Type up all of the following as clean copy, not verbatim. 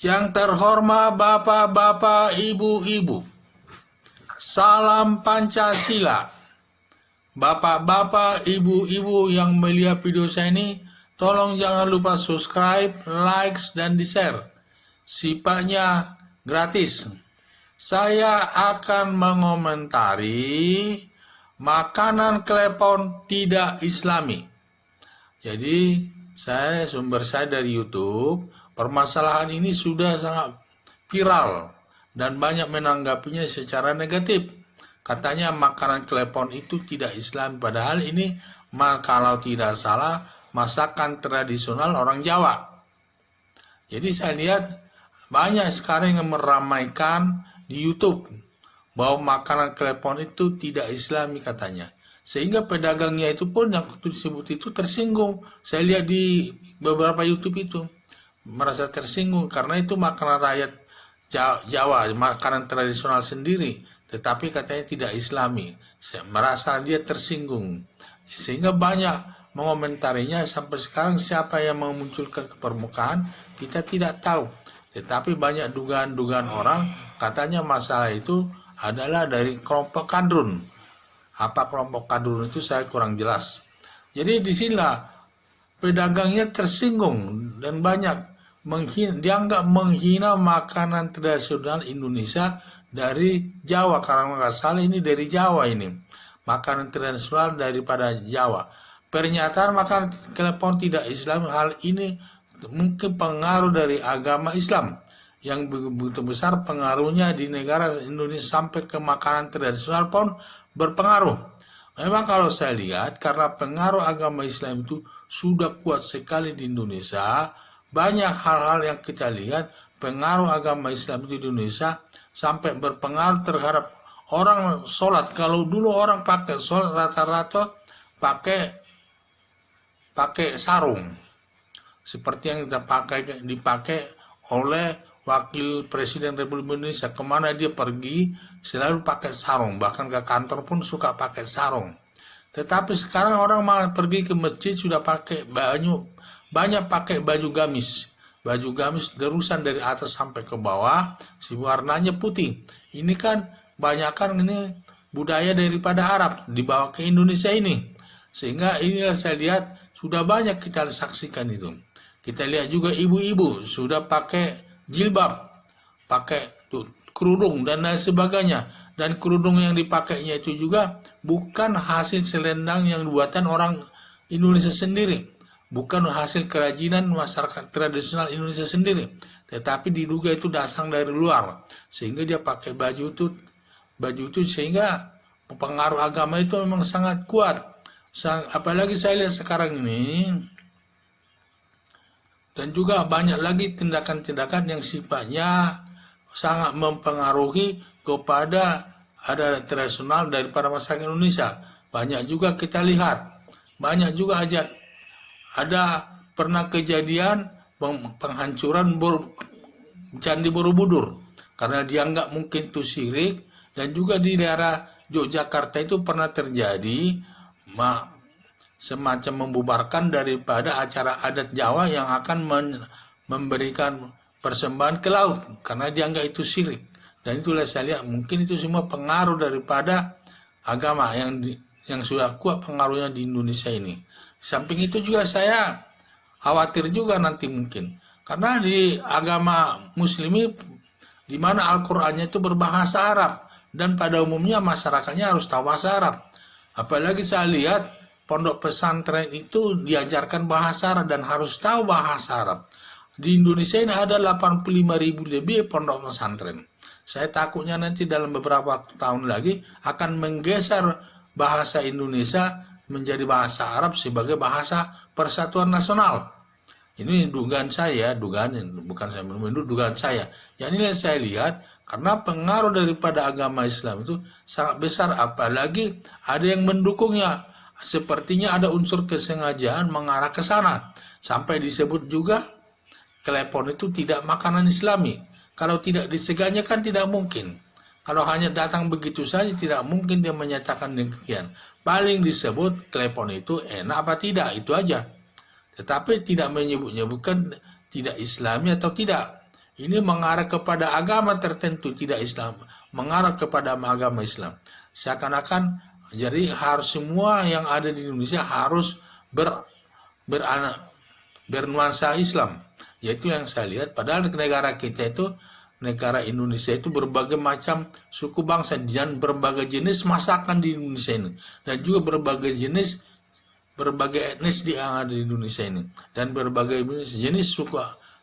Yang terhormat Bapak-bapak, Ibu-ibu, salam Pancasila. Bapak-bapak, Ibu-ibu yang melihat video saya ini, tolong jangan lupa subscribe, likes, dan di-share. Sifatnya gratis. Saya akan mengomentari makanan klepon tidak islami. Jadi, sumber saya dari YouTube. Permasalahan ini sudah sangat viral dan banyak menanggapinya secara negatif. Katanya makanan klepon itu tidak Islam, padahal ini kalau tidak salah masakan tradisional orang Jawa. Jadi saya lihat banyak sekarang yang meramaikan di YouTube bahwa makanan klepon itu tidak Islami katanya. Sehingga pedagangnya itu pun yang disebut itu tersinggung. Saya lihat di beberapa YouTube itu merasa tersinggung karena itu makanan rakyat Jawa, makanan tradisional sendiri, tetapi katanya tidak Islami. Saya merasa dia tersinggung, sehingga banyak mengomentarinya. Sampai sekarang siapa yang memunculkan ke permukaan kita tidak tahu, tetapi banyak dugaan-dugaan orang katanya masalah itu adalah dari kelompok kadrun. Apa kelompok kadrun itu saya kurang jelas. Jadi disinilah pedagangnya tersinggung dan banyak dianggap menghina makanan tradisional Indonesia dari Jawa, karena nggak salah ini dari Jawa ini, makanan tradisional daripada Jawa. Pernyataan makanan klepon tidak Islam, hal ini mungkin pengaruh dari agama Islam yang begitu besar pengaruhnya di negara Indonesia sampai ke makanan tradisional pun berpengaruh. Memang kalau saya lihat karena pengaruh agama Islam itu sudah kuat sekali di Indonesia, banyak hal-hal yang kita lihat pengaruh agama Islam di Indonesia sampai berpengaruh terhadap orang sholat. Kalau dulu orang pakai sholat rata-rata pakai sarung, seperti yang dipakai oleh Wakil Presiden Republik Indonesia. Kemana dia pergi selalu pakai sarung, bahkan ke kantor pun suka pakai sarung. Tetapi sekarang orang malah pergi ke masjid sudah pakai banyak pakai baju gamis terusan dari atas sampai ke bawah, si warnanya putih. Ini kan banyakkan ini budaya daripada Arab dibawa ke Indonesia ini, sehingga inilah saya lihat sudah banyak kita saksikan itu. Kita lihat juga ibu-ibu sudah pakai jilbab, pakai kerudung dan lain sebagainya, dan kerudung yang dipakainya itu juga bukan hasil selendang yang buatan orang Indonesia sendiri, bukan hasil kerajinan masyarakat tradisional Indonesia sendiri, tetapi diduga itu datang dari luar, sehingga dia pakai baju itu sehingga pengaruh agama itu memang sangat kuat. Apalagi saya lihat sekarang ini, dan juga banyak lagi tindakan-tindakan yang sifatnya sangat mempengaruhi kepada ada tradisional daripada masyarakat Indonesia. Banyak juga kita lihat, banyak juga ada pernah kejadian penghancuran Candi Borobudur karena dianggap mungkin itu syirik. Dan juga di daerah Yogyakarta itu pernah terjadi semacam membubarkan daripada acara adat Jawa yang akan memberikan persembahan ke laut karena dianggap itu syirik. Dan itulah saya lihat mungkin itu semua pengaruh daripada agama yang sudah kuat pengaruhnya di Indonesia ini. Samping itu juga saya khawatir juga nanti mungkin karena di agama Muslimi di mana Al-Qur'annya itu berbahasa Arab dan pada umumnya masyarakatnya harus tahu bahasa Arab. Apalagi saya lihat pondok pesantren itu diajarkan bahasa Arab dan harus tahu bahasa Arab. Di Indonesia ini ada 85.000 lebih pondok pesantren. Saya takutnya nanti dalam beberapa tahun lagi akan menggeser bahasa Indonesia menjadi bahasa Arab sebagai bahasa persatuan nasional. Ini dugaan saya, bukan saya menuduh, dugaan saya. Yang ini saya lihat karena pengaruh daripada agama Islam itu sangat besar, apalagi ada yang mendukungnya. Sepertinya ada unsur kesengajaan mengarah ke sana. Sampai disebut juga klepon itu tidak makanan Islami. Kalau tidak diseganya kan tidak mungkin. Kalau hanya datang begitu saja tidak mungkin dia menyatakan demikian. Paling disebut klepon itu enak apa tidak, itu aja. Tetapi tidak menyebut-nyebutkan tidak Islami atau tidak. ini mengarah kepada agama tertentu, tidak Islam, mengarah kepada agama Islam. Seakan-akan jadi harus semua yang ada di Indonesia harus bernuansa Islam. Yaitu yang saya lihat, padahal negara kita itu, negara Indonesia itu berbagai macam suku bangsa dan berbagai jenis masakan di Indonesia ini, dan juga berbagai etnis yang ada di Indonesia ini, dan berbagai jenis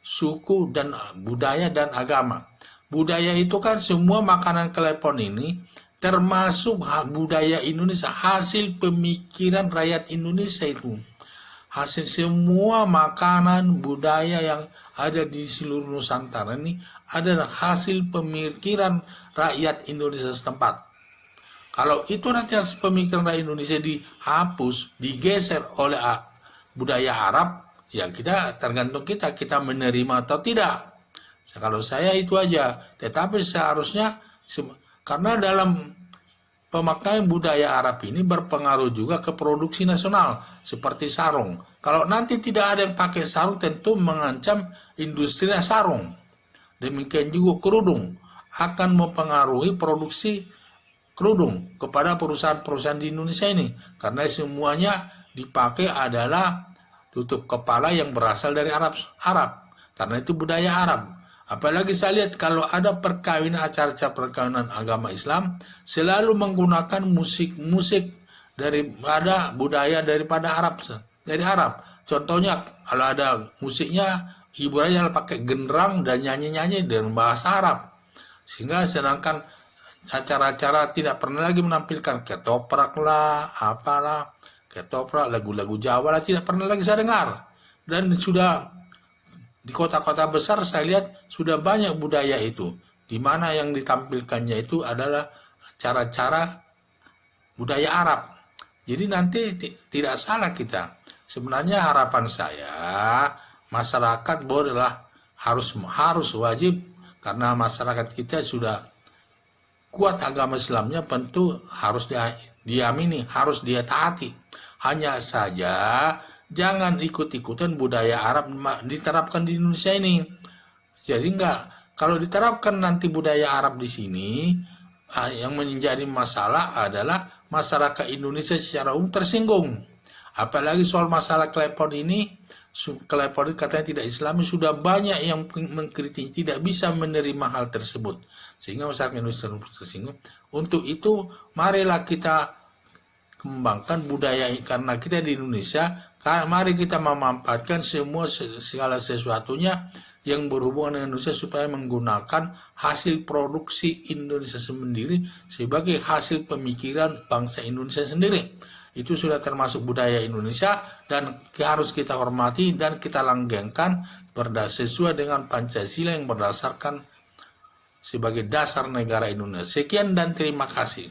suku dan budaya dan agama. Budaya itu kan semua makanan klepon ini termasuk budaya Indonesia, hasil pemikiran rakyat Indonesia itu. Hasil semua makanan budaya yang ada di seluruh Nusantara ini adalah hasil pemikiran rakyat Indonesia setempat. Kalau itu nanti hasil pemikiran rakyat Indonesia dihapus, digeser oleh budaya Arab, ya kita tergantung kita menerima atau tidak. Kalau saya itu aja, tetapi seharusnya karena dalam pemakaian budaya Arab ini berpengaruh juga ke produksi nasional, seperti sarung. Kalau nanti tidak ada yang pakai sarung, tentu mengancam industri sarung. Demikian juga kerudung, akan mempengaruhi produksi kerudung kepada perusahaan-perusahaan di Indonesia ini. Karena semuanya dipakai adalah tutup kepala yang berasal dari Arab. Karena itu budaya Arab. Apalagi saya lihat kalau ada perkawinan, acara-acara perkawinan agama Islam selalu menggunakan musik-musik daripada budaya daripada Arab, dari Arab. Contohnya kalau ada musiknya, hiburannya pakai genderang dan nyanyi-nyanyi dengan bahasa Arab. Sehingga sedangkan acara-acara tidak pernah lagi menampilkan ketoprak lah, apalah, ketoprak, lagu-lagu Jawa lah, tidak pernah lagi saya dengar. Dan sudah di kota-kota besar saya lihat sudah banyak budaya itu, di mana yang ditampilkannya itu adalah cara-cara budaya Arab. Jadi nanti tidak salah kita. Sebenarnya harapan saya masyarakat bolehlah harus wajib, karena masyarakat kita sudah kuat agama Islamnya, tentu harus diamini, harus dia taati. Hanya saja jangan ikut-ikutan budaya Arab diterapkan di Indonesia ini. Jadi kalau diterapkan nanti budaya Arab di sini, yang menjadi masalah adalah masyarakat Indonesia secara umum tersinggung. Apalagi soal masalah klepon ini, klepon katanya tidak Islami, sudah banyak yang mengkritik, tidak bisa menerima hal tersebut. Sehingga masyarakat Indonesia tersinggung. Untuk itu, marilah kita kembangkan budaya, karena kita di Indonesia, mari kita memanfaatkan segala sesuatunya yang berhubungan dengan Indonesia supaya menggunakan hasil produksi Indonesia sendiri sebagai hasil pemikiran bangsa Indonesia sendiri. Itu sudah termasuk budaya Indonesia dan harus kita hormati dan kita langgengkan sesuai dengan Pancasila yang berdasarkan sebagai dasar negara Indonesia. Sekian dan terima kasih.